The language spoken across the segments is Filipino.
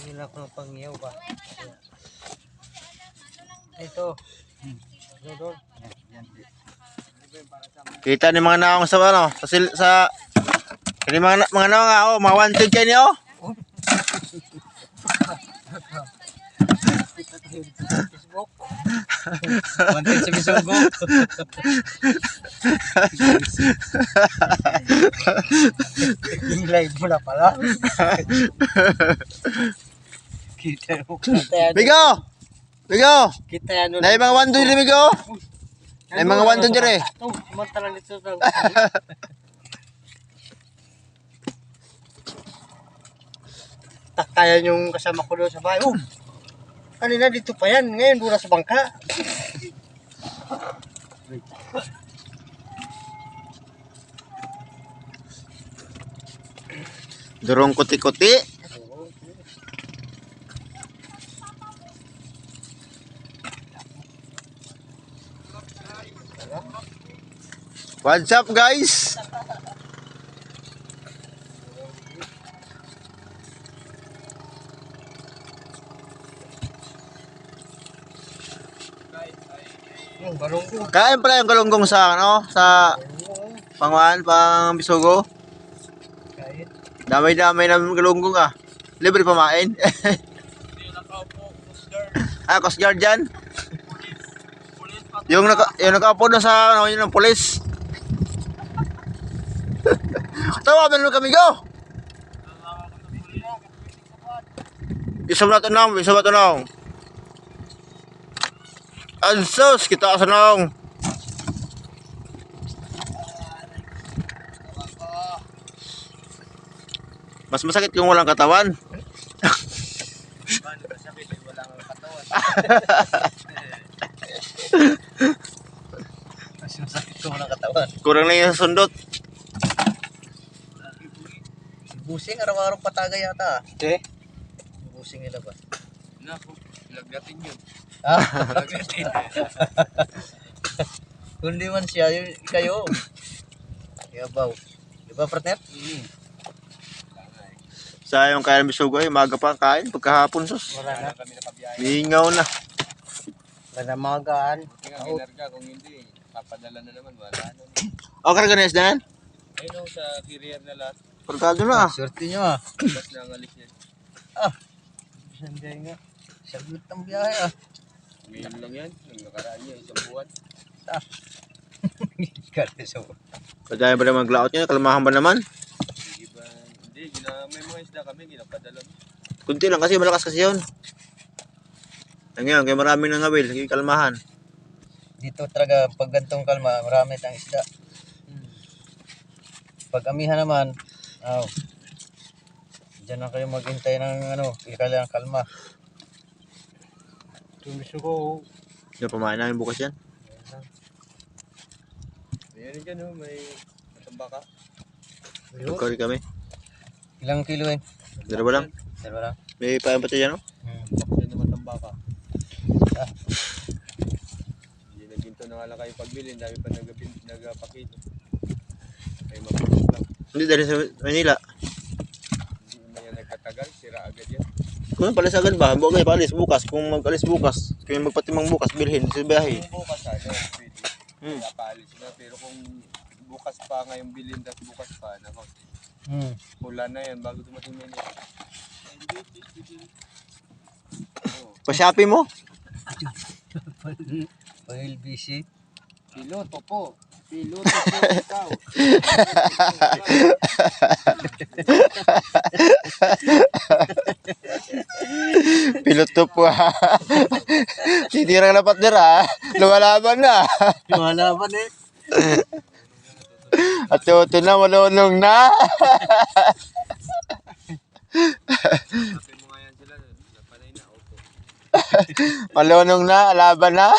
Nila ko ng pangyaw ba? Ito. Doon. Kita ni mga naong sa ano, sa kini mga naong nga oh, mga wanted kayo niyo. Facebook. Wanted sa Bisugo. Yung live mo na pala. Kita mo. Bigo! Bigo! Kita yan. Nay mga wanted ni Bigo. Nay mga wanted dire. Oh, samantalang dito daw. Kaya yung kasama ko doon sa bahay. Oh, kanina dito pa yan. Ngayon mula sa bangka. Durong kuti-kuti. What's up guys? Yung galunggo. Kain pala yung galunggong sa ano, sa Panguan, pang Bisugo. Kahit. Damay-damay ng galunggong ah. Libre pamain. Ah, Coast Guard dyan. Yung nakaupo na sa ano, yun ng pulis. Tawagan mo kami go. Isang na tanong. Ansos, kita sa nong. Mas masakit kung walang katawan. Mas masakit ko ng katawan. Kurang na yung sundot. Busing, araw-araw patagay yata. Okay. Busing nila ba? Naku, lagyatin yun. Ah, Lagyatin. kundi man siya, yun, kayo. Yabaw. Diba, partner? Sa yung kaya ng Bisugo ay maga pa kain pagkahapon sus. Wala na. Kami nakabiyahe. Mingaw na. Wala na magaan. Buti nga ginarga, kung hindi, papadala na naman, wala na. O karganes na yan? Ayun o, sa carrier na lahat, Pagkado na ah. Swerte nyo ah. bas na ang alis niya. Ah. Sanday nga. Sagot ang biyahe ah. Ngayon lang yan, nung nakaraan niya, isang buwan. Kaya so. Kaya ba naman maglaot niya? Kalamahan ba naman? Hindi ba, hindi, may mga isda kami, ginapadala mo. Kunti lang kasi malakas kasi yun. Ngayon, kaya marami nang ngawil. Sige kalmahan. Dito talaga, pag gantong kalma, marami tang isda. Pag amihan naman, diyan na kayo maghintay ng ano, kailangan kalma. Gusto ko. Yung pamain namin bukas yan. Ayan dyan o, may matambaka. Magkari kami. Ilang kilo eh? Dalawa lang. Dalawa lang. May payan pa yan no? Bakit na matambaka. Ah. Hindi na ginto na nga lang kayo pagbili, dami pa nagapakito. Ay mapulot lang. Hindi dahil sa Manila. Hindi na yan nagkatagal, sira agad yan. Kung palis agad ba? Huwag kayo palis bukas. Kung mag-alis bukas, kung magpatimang bukas, bilhin sa biyahe. Kung bukas pwede. Hmm. Kaya paalis na, pero kung bukas pa ngayong bilhin, tas bukas pa, nako. Pula na yan bago dumating na yan. Pa-Shopee mo? Oil busy. Piloto po ikaw. Piloto po ha. Titirang lapat nila ha. Lumalaban na. Wala ba eh? At ito na, malunong na. Sabi mo nga yan sila, napanay na, opo. Malunong na, laban na.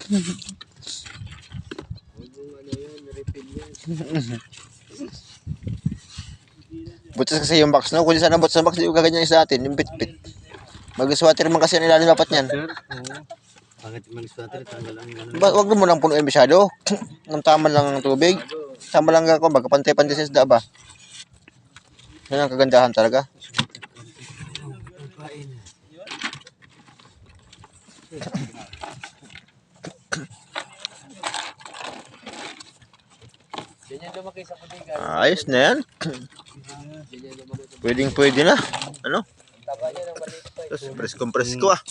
Huwag mong ano yan, refill yan. Butas kasi yung box no. Kung saan ang butas ng box, di ko gaganyan sa atin. Yung bit-bit. Mag-swatter man kasi ang ilalim dapat niyan. Bakit mag-swatter? Tanggal ang gano'n. Wag mo lang punuin masyado. Ng tama lang ng tubig. Sama lang ako, magkapantay-pantay sa isda ba? Yan ang kagandahan talaga. Ganyan lumaki sa putigan. Ayos na yan. Ganyan lumaki sa Pwedeng pwede na. Ano? taba niya ng maliit pa. Tapos presko ah.